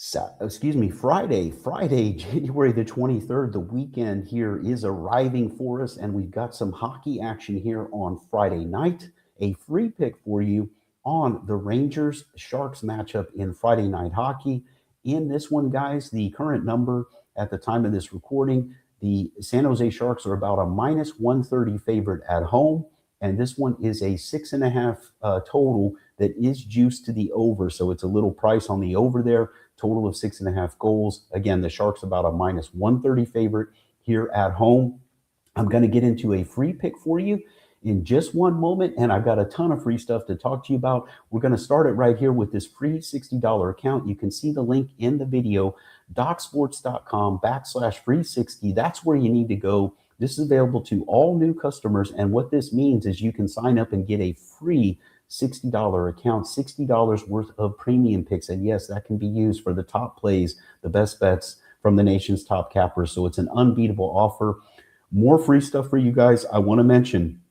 Friday, January the 23rd. The weekend here is arriving for us, and we've got some hockey action here on Friday night. A free pick for you on the Rangers Sharks matchup in Friday night hockey. In this one, guys, the current number at the time of this recording, the San Jose Sharks are about a minus 130 favorite at home, and this one is a 6.5 total that is juiced to the over, so it's a little price on the over there. Total of 6.5 goals. Again, the Sharks about a minus 130 favorite here at home. I'm going to get into a free pick for you in just one moment, and I've got a ton of free stuff to talk to you about. We're going to start it right here with this free $60 account. You can see the link in the video, docsports.com/free60. That's where you need to go. This is available to all new customers, and what this means is you can sign up and get a free $60 account, $60 worth of premium picks. And yes, that can be used for the top plays, the best bets from the nation's top cappers. So it's an unbeatable offer. More free stuff for you guys. I want to mention,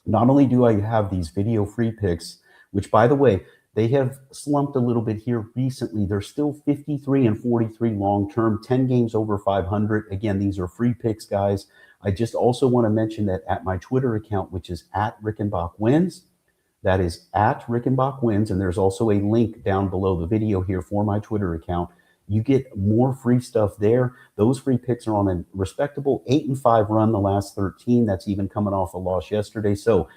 not only do I have these video free picks, which by the way, they have slumped a little bit here recently. They're still 53 and 43 long-term, 10 games over 500. Again, these are free picks, guys. I just also want to mention that at my Twitter account, which is at Rickenbach Wins, that is at Rickenbach Wins, and there's also a link down below the video here for my Twitter account. You get more free stuff there. Those free picks are on a respectable 8-5 run the last 13. That's even coming off a loss yesterday. So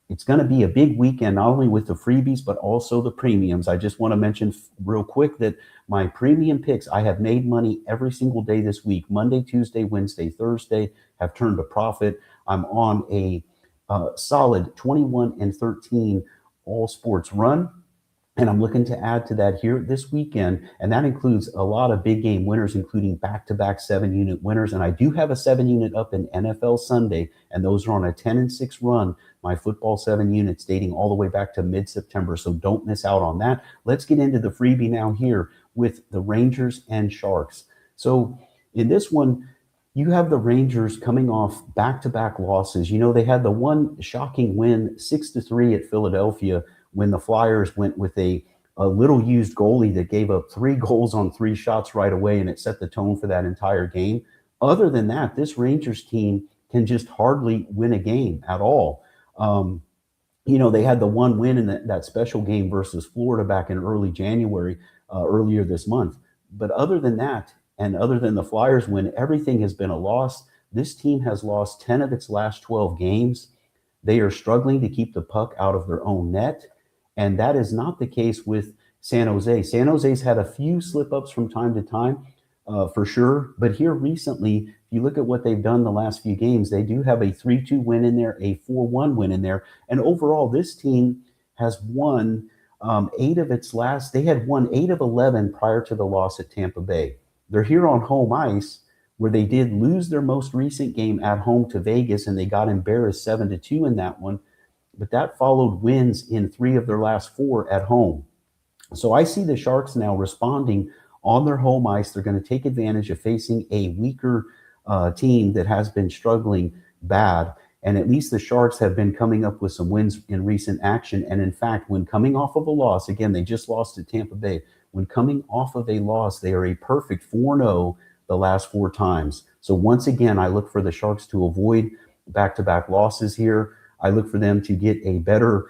it's going to be a big weekend, not only with the freebies, but also the premiums. I just want to mention real quick that my premium picks, I have made money every single day this week. Monday, Tuesday, Wednesday, Thursday have turned a profit. I'm on a solid 21-13 all sports run, and I'm looking to add to that here this weekend, and that includes a lot of big game winners, including back-to-back 7-unit winners. And I do have a 7-unit up in NFL Sunday, and those are on a 10-6 run. My football 7 units dating all the way back to mid-September, so don't miss out on that. Let's get into the freebie now here with the Rangers and Sharks. So in this one, you have the Rangers coming off back-to-back losses. You know, they had the one shocking win 6-3 at Philadelphia when the Flyers went with a little used goalie that gave up 3 goals on 3 shots right away, and it set the tone for that entire game. Other than that, this Rangers team can just hardly win a game at all. You know, they had the one win in that special game versus Florida back in early January, earlier this month. But other than that, and other than the Flyers win, everything has been a loss. This team has lost 10 of its last 12 games. They are struggling to keep the puck out of their own net. And that is not the case with San Jose. San Jose's had a few slip-ups from time to time, for sure. But here recently, if you look at what they've done the last few games, they do have a 3-2 win in there, a 4-1 win in there. And overall, this team has won 8 of its last. They had won 8 of 11 prior to the loss at Tampa Bay. They're here on home ice, where they did lose their most recent game at home to Vegas, and they got embarrassed 7-2 in that one. But that followed wins in 3 of their last 4 at home. So I see the Sharks now responding on their home ice. They're going to take advantage of facing a weaker team that has been struggling bad. And at least the Sharks have been coming up with some wins in recent action. And in fact, when coming off of a loss, again, they just lost to Tampa Bay. When coming off of a loss, they are a perfect 4-0 the last 4 times. So once again, I look for the Sharks to avoid back-to-back losses here. I look for them to get a better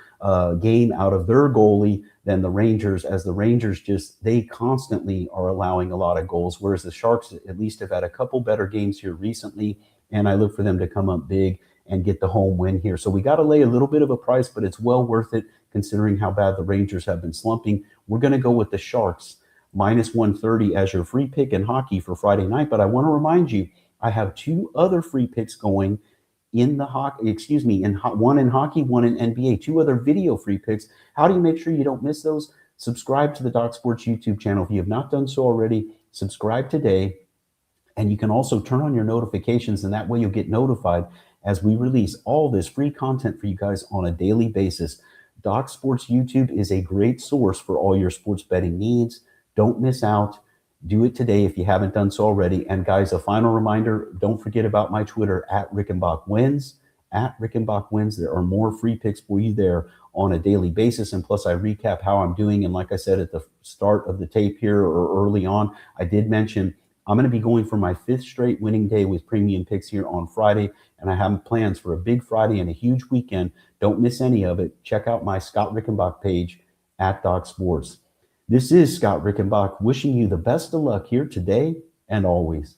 game out of their goalie than the Rangers, as the Rangers they constantly are allowing a lot of goals, whereas the Sharks at least have had a couple better games here recently, and I look for them to come up big and get the home win here. So we got to lay a little bit of a price, but it's well worth it considering how bad the Rangers have been slumping. We're going to go with the Sharks minus 130 as your free pick in hockey for Friday night. But I want to remind you, I have 2 other free picks going in the hockey, one in hockey, one in NBA, 2 other video free picks. How do you make sure you don't miss those? Subscribe to the Doc Sports YouTube channel. If you have not done so already, subscribe today. And you can also turn on your notifications, and that way you'll get notified as we release all this free content for you guys on a daily basis. Doc Sports YouTube is a great source for all your sports betting needs. Don't miss out. Do it today if you haven't done so already. And guys, a final reminder, don't forget about my Twitter at Rickenbach Wins. at Rickenbach Wins. There are more free picks for you there on a daily basis. And plus, I recap how I'm doing. And like I said at the start of the tape here or early on, I did mention I'm going to be going for my 5th straight winning day with premium picks here on Friday. And I have plans for a big Friday and a huge weekend. Don't miss any of it. Check out my Scott Rickenbach page at Doc Sports. This is Scott Rickenbach wishing you the best of luck here today and always.